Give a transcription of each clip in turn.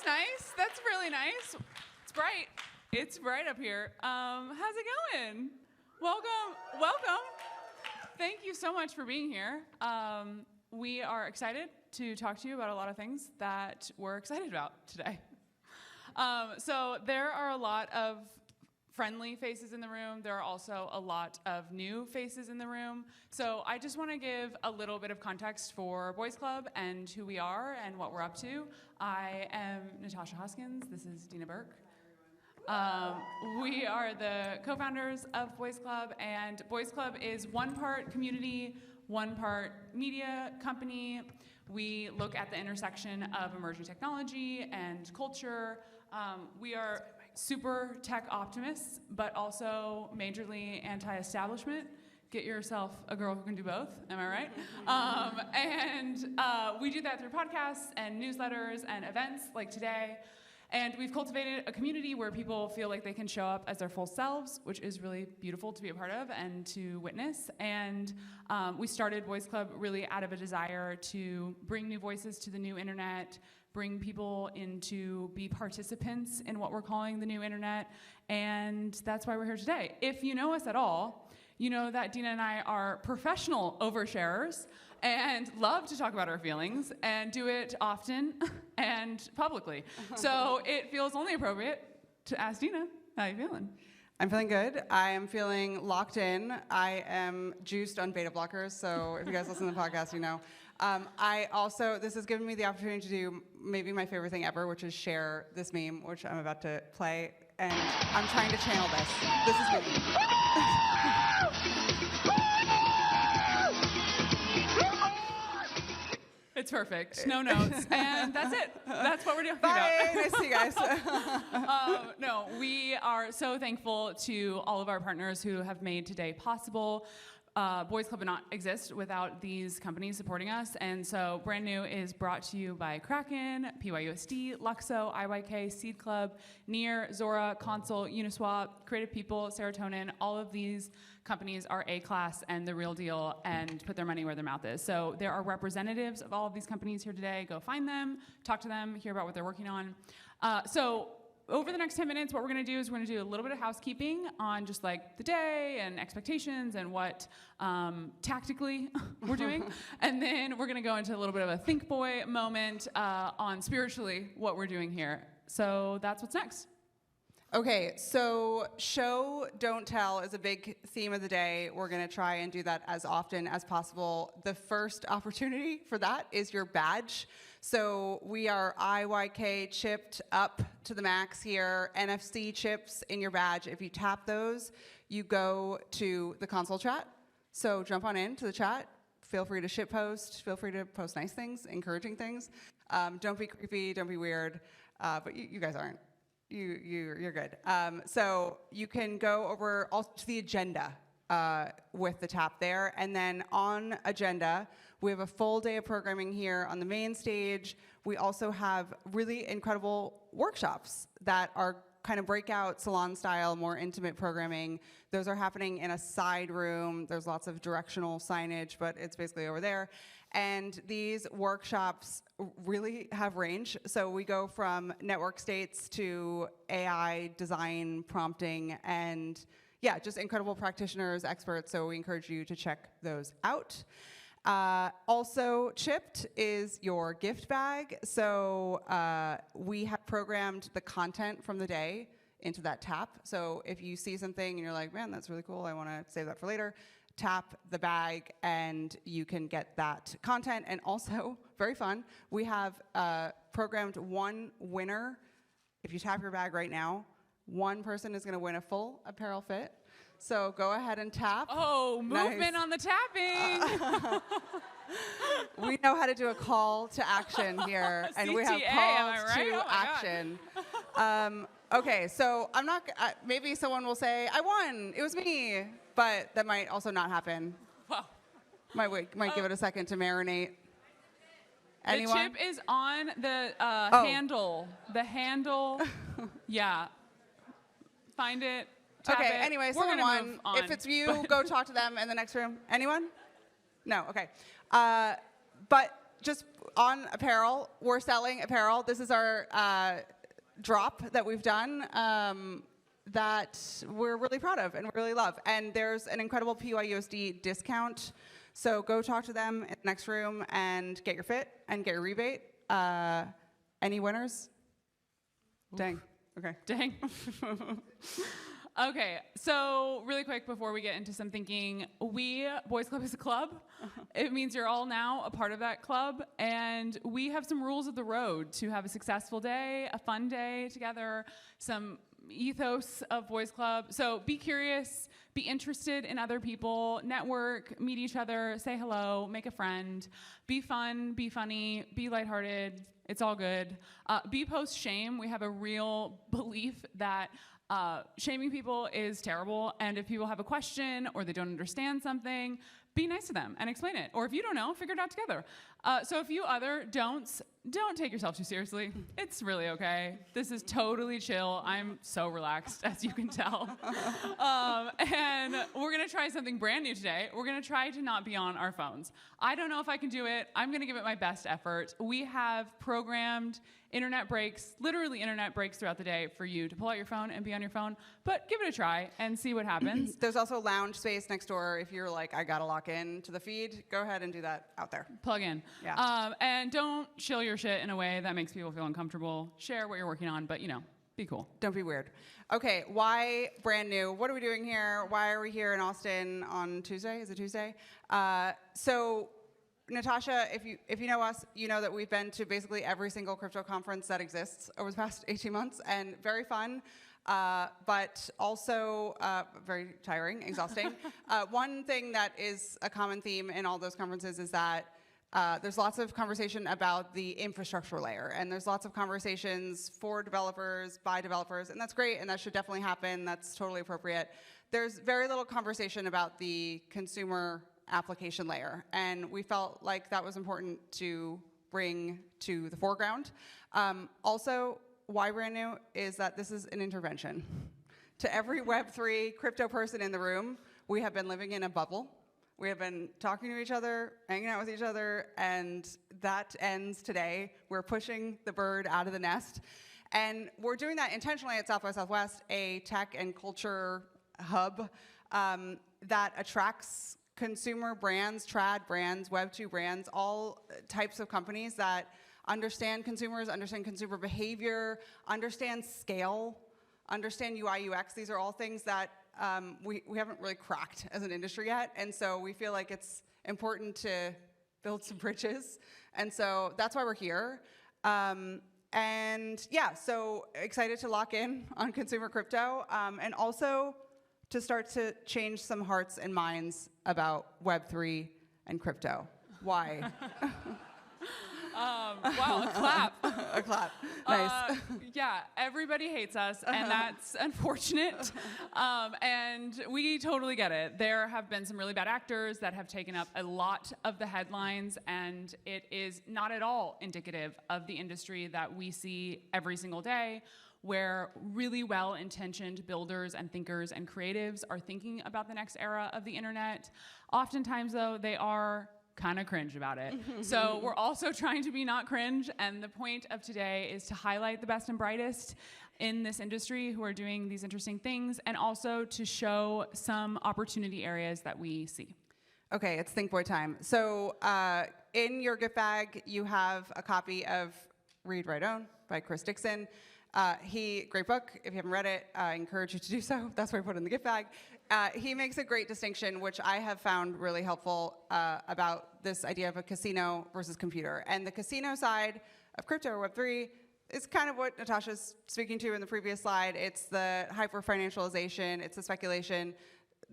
That's nice. That's really nice. It's bright. It's bright up here. How's it going? Welcome. Thank you so much for being here. We are excited to talk to you about a lot of things that we're excited about today. So there are a lot of friendly faces in the room. There are also a lot of new faces in the room. So I just want to give a little bit of context for Boys Club and who we are and what we're up to. I am Natasha Hoskins. This is Deana Burke. We are the co-founders of Boys Club, and Boys Club is one part community, one part media company. We look at the intersection of emerging technology and culture. We are super tech optimists, but also majorly anti-establishment. Get yourself a girl who can do both, am I right? And we do that through podcasts and newsletters and events like today. And we've cultivated a community where people feel like they can show up as their full selves, which is really beautiful to be a part of and to witness. And we started Boys Club really out of a desire to bring new voices to the new internet, bring people in to be participants in what we're calling the new internet, and that's why we're here today. If you know us at all, you know that Deana and I are professional oversharers and love to talk about our feelings and do it often and publicly. So it feels only appropriate to ask Deana, how you feeling? I'm feeling good. I am feeling locked in. I am juiced on beta blockers, so if you guys listen to the podcast, you know. This has given me the opportunity to do maybe my favorite thing ever, which is share this meme, which I'm about to play, and I'm trying to channel this. This is me. It's perfect. No notes. And that's it. That's what we're doing. Bye. Nice to see you guys. No, we are so thankful to all of our partners who have made today possible. Boys Club would not exist without these companies supporting us, and so Brand New is brought to you by Kraken, PYUSD, Luxo, IYK, Seed Club, Near, Zora, Console, Uniswap, Creative People, Serotonin. All of these companies are A-class and the real deal and put their money where their mouth is. So there are representatives of all of these companies here today. Go find them, talk to them, hear about what they're working on. Over the next 10 minutes, what we're going to do is we're going to do a little bit of housekeeping on just like the day and expectations and what tactically we're doing. And then we're going to go into a little bit of a think boy moment on spiritually what we're doing here. So that's what's next. Okay, so show, don't tell is a big theme of the day. We're going to try and do that as often as possible. The first opportunity for that is your badge. So we are IYK chipped up to the max here, NFC chips in your badge. If you tap those, you go to the console chat. So jump on in to the chat. Feel free to shitpost. Feel free to post nice things, encouraging things. Don't be creepy, don't be weird, but you guys aren't. You're good. So you can go over also to the agenda with the tap there. And then on agenda, we have a full day of programming here on the main stage. We also have really incredible workshops that are kind of breakout salon style, more intimate programming. Those are happening in a side room. There's lots of directional signage, but it's basically over there. And these workshops really have range. So we go from network states to AI design prompting and yeah, just incredible practitioners, experts. So we encourage you to check those out. Also chipped is your gift bag. So we have programmed the content from the day into that tap. So if you see something and you're like, man, that's really cool, I want to save that for later, tap the bag and you can get that content. And also, very fun, we have programmed one winner. If you tap your bag right now, one person is going to win a full apparel fit. So go ahead and tap. Oh, movement on the tapping. We know how to do a call to action here, and we have calls to action. Okay, so I'm not. Maybe someone will say, "I won. It was me," but that might also not happen. Wow. Might give it a second to marinate. Anyone? The chip is on the handle. The handle. Yeah. Find it. Tap Okay, it. anyway, We're someone won. If it's you, go talk to them in the next room. Anyone? No, okay. But just on apparel, we're selling apparel. This is our drop that we've done that we're really proud of and we really love. And there's an incredible PYUSD discount. So go talk to them in the next room and get your fit and get your rebate. Any winners? Oof. Dang. Okay. Dang. Okay, so really quick before we get into some thinking, Boys Club is a club. It means you're all now a part of that club, and we have some rules of the road to have a successful day, a fun day together, some ethos of Boys Club. So be curious, be interested in other people, network, meet each other, say hello, make a friend, be fun, be funny, be lighthearted. It's all good. Be post-shame. We have a real belief that shaming people is terrible, and if people have a question or they don't understand something, be nice to them and explain it. Or if you don't know, figure it out together. So a few other don'ts. Don't take yourself too seriously. It's really okay. This is totally chill. I'm so relaxed, as you can tell. And we're going to try something brand new today. We're going to try to not be on our phones. I don't know if I can do it. I'm going to give it my best effort. We have programmed internet breaks, literally internet breaks throughout the day for you to pull out your phone and be on your phone, but give it a try and see what happens. There's also lounge space next door. If you're like, I gotta lock in to the feed, go ahead and do that out there. Plug in. Yeah. And don't chill your shit in a way that makes people feel uncomfortable. Share what you're working on, but be cool. Don't be weird. Okay, why brand new? What are we doing here? Why are we here in Austin on Tuesday? Is it Tuesday? So Natasha, if you know us, you know that we've been to basically every single crypto conference that exists over the past 18 months, and very fun, but also very tiring, exhausting. One thing that is a common theme in all those conferences is that there's lots of conversation about the infrastructure layer, and there's lots of conversations for developers, by developers, and that's great, and that should definitely happen. That's totally appropriate. There's very little conversation about the consumer application layer, and we felt like that was important to bring to the foreground. Also, why brand new is that this is an intervention. To every Web3 crypto person in the room, we have been living in a bubble. We have been talking to each other, hanging out with each other, and that ends today. We're pushing the bird out of the nest, and we're doing that intentionally at South by Southwest, a tech and culture hub that attracts consumer brands, trad brands, Web2 brands, all types of companies that understand consumers, understand consumer behavior, understand scale, understand UI, UX. These are all things that we haven't really cracked as an industry yet. And so we feel like it's important to build some bridges. And so that's why we're here. And yeah, so excited to lock in on consumer crypto, and also to start to change some hearts and minds about Web3 and crypto. Why? Wow, a clap. A clap. Nice. Yeah, everybody hates us, and that's unfortunate. And we totally get it. There have been some really bad actors that have taken up a lot of the headlines, and it is not at all indicative of the industry that we see every single day, where really well-intentioned builders and thinkers and creatives are thinking about the next era of the internet. Oftentimes, though, they are kind of cringe about it. So we're also trying to be not cringe, and the point of today is to highlight the best and brightest in this industry who are doing these interesting things, and also to show some opportunity areas that we see. Okay, it's Think Boy time. So in your gift bag, you have a copy of Read, Write, Own by Chris Dixon. Great book. If you haven't read it, I encourage you to do so. That's why I put it in the gift bag. He makes a great distinction, which I have found really helpful, about this idea of a casino versus computer. And the casino side of crypto or Web3 is kind of what Natasha's speaking to in the previous slide. It's the hyper-financialization, it's the speculation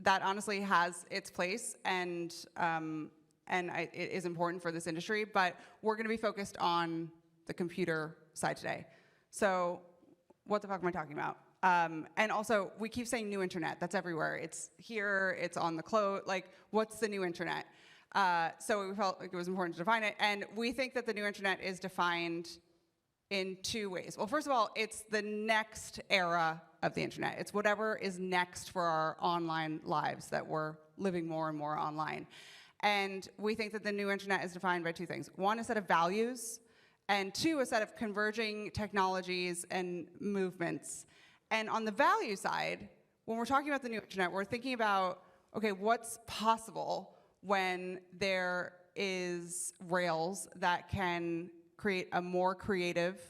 that honestly has its place, and it is important for this industry, but we're gonna be focused on the computer side today. So what the fuck am I talking about? And also, we keep saying new internet. That's everywhere. It's here, it's on the clothes. Like, what's the new internet? So we felt like it was important to define it. And we think that the new internet is defined in two ways. Well, first of all, it's the next era of the internet. It's whatever is next for our online lives, that we're living more and more online. And we think that the new internet is defined by two things. One, a set of values, and two, a set of converging technologies and movements. And on the value side, when we're talking about the new internet, we're thinking about, okay, what's possible when there is rails that can create a more creative,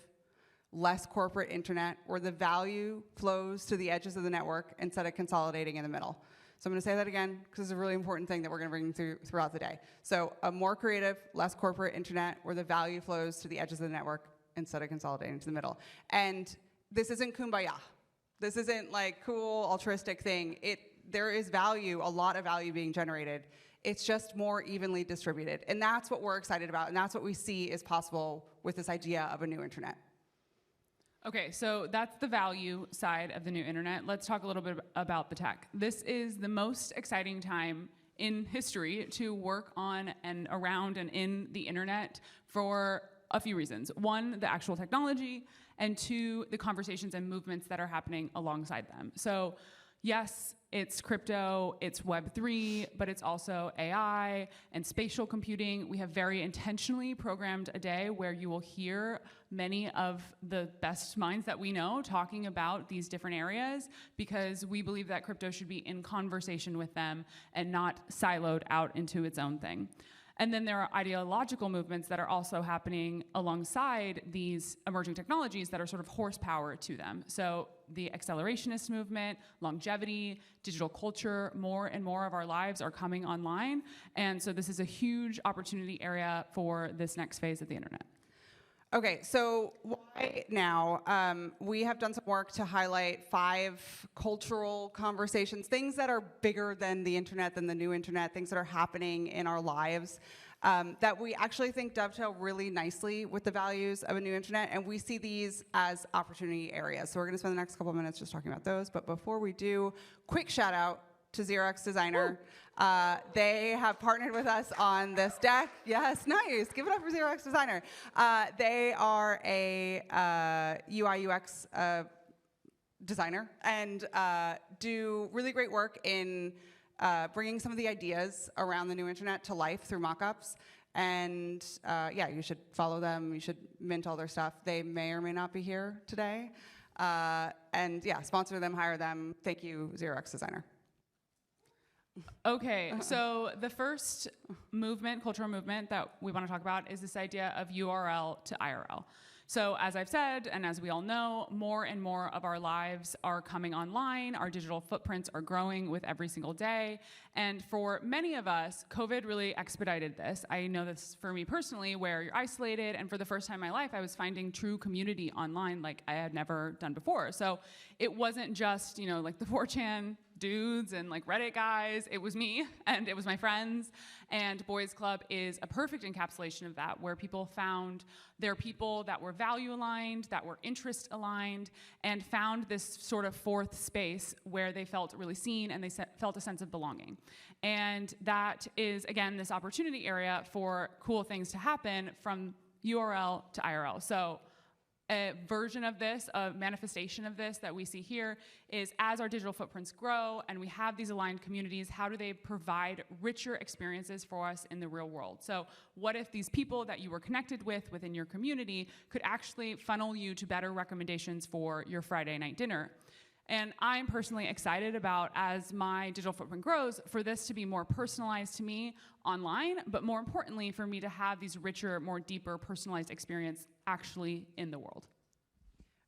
less corporate internet where the value flows to the edges of the network instead of consolidating in the middle. So I'm going to say that again because it's a really important thing that we're going to bring throughout the day. So a more creative, less corporate internet where the value flows to the edges of the network instead of consolidating to the middle. And this isn't kumbaya. This isn't like cool altruistic thing. There is value, a lot of value being generated. It's just more evenly distributed. And that's what we're excited about, and that's what we see is possible with this idea of a new internet. Okay, so that's the value side of the new internet. Let's talk a little bit about the tech. This is the most exciting time in history to work on and around and in the internet for a few reasons. One, the actual technology, and two, the conversations and movements that are happening alongside them. So yes, it's crypto, it's Web3, but it's also AI and spatial computing. We have very intentionally programmed a day where you will hear many of the best minds that we know talking about these different areas because we believe that crypto should be in conversation with them and not siloed out into its own thing. And then there are ideological movements that are also happening alongside these emerging technologies that are sort of horsepower to them. So the accelerationist movement, longevity, digital culture, more and more of our lives are coming online. And so this is a huge opportunity area for this next phase of the internet. Okay, so why now? We have done some work to highlight 5 cultural conversations, things that are bigger than the internet, than the new internet, things that are happening in our lives that we actually think dovetail really nicely with the values of a new internet, and we see these as opportunity areas. So we're gonna spend the next couple of minutes just talking about those, but before we do, quick shout out to Xerox Designer. They have partnered with us on this deck. Yes, nice. Give it up for Xerox Designer. They are a UI UX designer and do really great work in bringing some of the ideas around the new internet to life through mock-ups. And yeah, you should follow them. You should mint all their stuff. They may or may not be here today. And yeah, sponsor them, hire them. Thank you, Xerox Designer. Okay, so the first movement, cultural movement that we want to talk about is this idea of URL to IRL. So as I've said, and as we all know, more and more of our lives are coming online. Our digital footprints are growing with every single day. And for many of us, COVID really expedited this. I know this for me personally, where you're isolated, and for the first time in my life, I was finding true community online like I had never done before. So it wasn't just, like the 4chan dudes and like Reddit guys. It was me and it was my friends. And Boys Club is a perfect encapsulation of that, where people found their people that were value aligned, that were interest aligned, and found this sort of fourth space where they felt really seen and they felt a sense of belonging. And that is, again, this opportunity area for cool things to happen from URL to IRL. So a version of this, a manifestation of this that we see here is as our digital footprints grow and we have these aligned communities, how do they provide richer experiences for us in the real world? So what if these people that you were connected with within your community could actually funnel you to better recommendations for your Friday night dinner? And I'm personally excited about, as my digital footprint grows, for this to be more personalized to me online, but more importantly, for me to have these richer, more deeper, personalized experience actually in the world.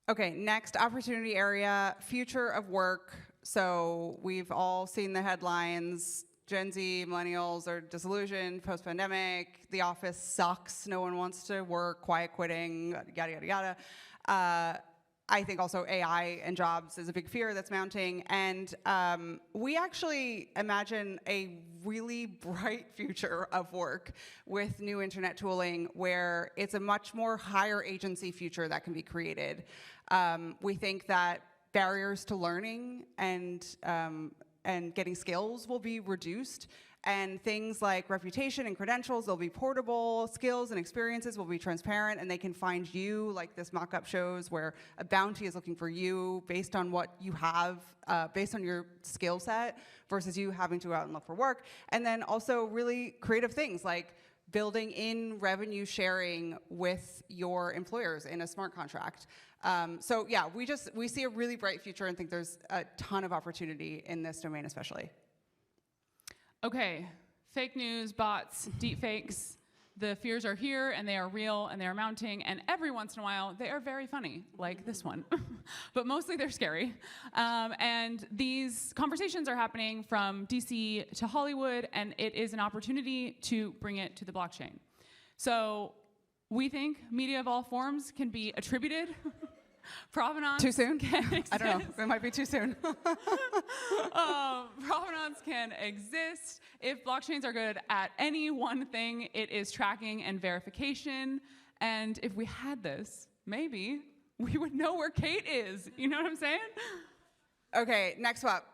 Okay, next opportunity area, future of work. So we've all seen the headlines. Gen Z, millennials are disillusioned post-pandemic. The office sucks. No one wants to work. Quiet quitting. Yada yada yada. I think also AI and jobs is a big fear that's mounting. And we actually imagine a really bright future of work with new internet tooling where it's a much more higher agency future that can be created. We think that barriers to learning and getting skills will be reduced And things like reputation and credentials, they'll be portable. Skills and experiences will be transparent, and they can find you, like this mock-up shows, where a bounty is looking for you based on what you have, based on your skill set, versus you having to go out and look for work. And then also really creative things like building in revenue sharing with your employers in a smart contract. So yeah, we see a really bright future and think there's a ton of opportunity in this domain especially. Okay, fake news, bots, deep fakes. The fears are here, and they are real, and they are mounting, and every once in a while, they are very funny, like this one. But mostly they're scary. And these conversations are happening from DC to Hollywood, and it is an opportunity to bring it to the blockchain. So we think media of all forms can be attributed. Provenance. Too soon? Can I don't know. It might be too soon. Provenance can exist. If blockchains are good at any one thing, it is tracking and verification. And if we had this, maybe we would know where Kate is. You know what I'm saying? Okay, next up,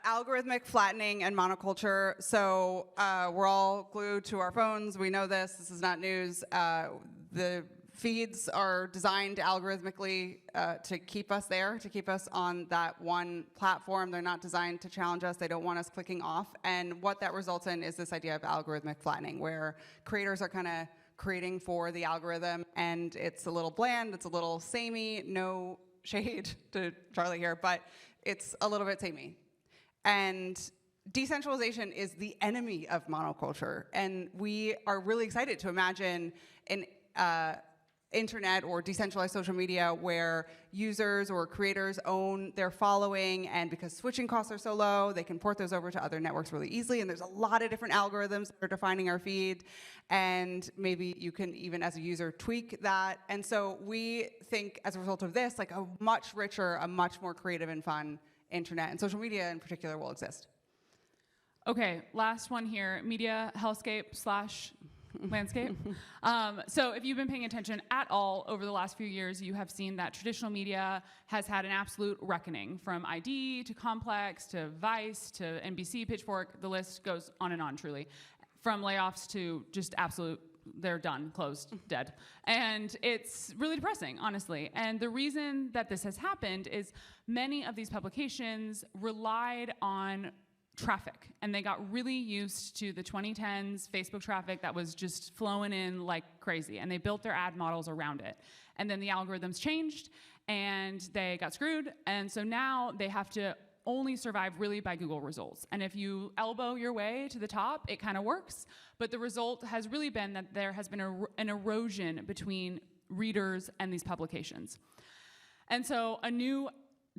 algorithmic flattening and monoculture. So we're all glued to our phones. We know this. This is not news. The feeds are designed algorithmically to keep us there, to keep us on that one platform. They're not designed to challenge us. They don't want us clicking off. And what that results in is this idea of algorithmic flattening, where creators are kind of creating for the algorithm, and it's a little bland, it's a little samey. No shade to Charlie here, but it's a little bit samey. And decentralization is the enemy of monoculture. And we are really excited to imagine an internet or decentralized social media where users or creators own their following, and because switching costs are so low, they can port those over to other networks really easily, and there's a lot of different algorithms that are defining our feed, and maybe you can even as a user tweak that. And so we think as a result of this, like a much richer, a much more creative and fun internet, and social media in particular, will exist. Okay, last one here, media hellscape / landscape. So if you've been paying attention at all over the last few years, you have seen that traditional media has had an absolute reckoning, from ID to Complex to Vice to NBC, Pitchfork, the list goes on and on, truly. From layoffs to just absolute, they're done, closed, dead. And it's really depressing, honestly. And the reason that this has happened is many of these publications relied on traffic, and they got really used to the 2010s Facebook traffic that was just flowing in like crazy, and they built their ad models around it. And then the algorithms changed, and they got screwed, and so now they have to only survive really by Google results. And if you elbow your way to the top, it kind of works, but the result has really been that there has been an erosion between readers and these publications. And so a new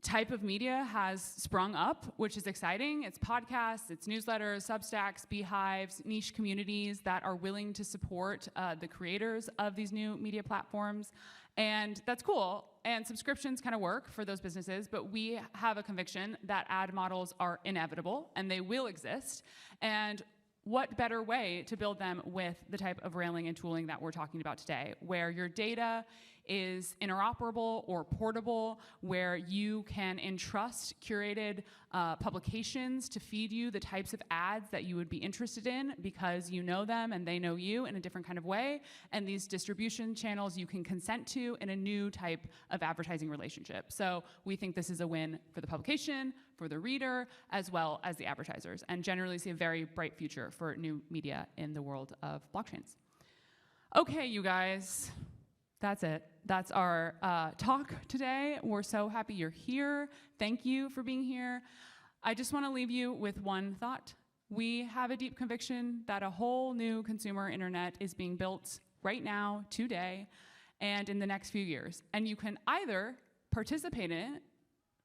type of media has sprung up, which is exciting. It's podcasts, it's newsletters, Substacks, beehives, niche communities that are willing to support the creators of these new media platforms. And that's cool. And subscriptions kind of work for those businesses, but we have a conviction that ad models are inevitable and they will exist. And what better way to build them with the type of railing and tooling that we're talking about today, where your data is interoperable or portable, where you can entrust curated publications to feed you the types of ads that you would be interested in because you know them and they know you in a different kind of way, and these distribution channels you can consent to in a new type of advertising relationship. So we think this is a win for the publication, for the reader, as well as the advertisers, and generally see a very bright future for new media in the world of blockchains. Okay, you guys. That's it. That's our talk today. We're so happy you're here. Thank you for being here. I just want to leave you with one thought. We have a deep conviction that a whole new consumer internet is being built right now, today, and in the next few years. And you can either participate in it,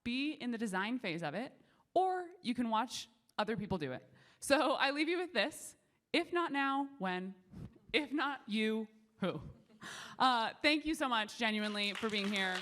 be in the design phase of it, or you can watch other people do it. So I leave you with this. If not now, when? If not you, who? Thank you so much, genuinely, for being here.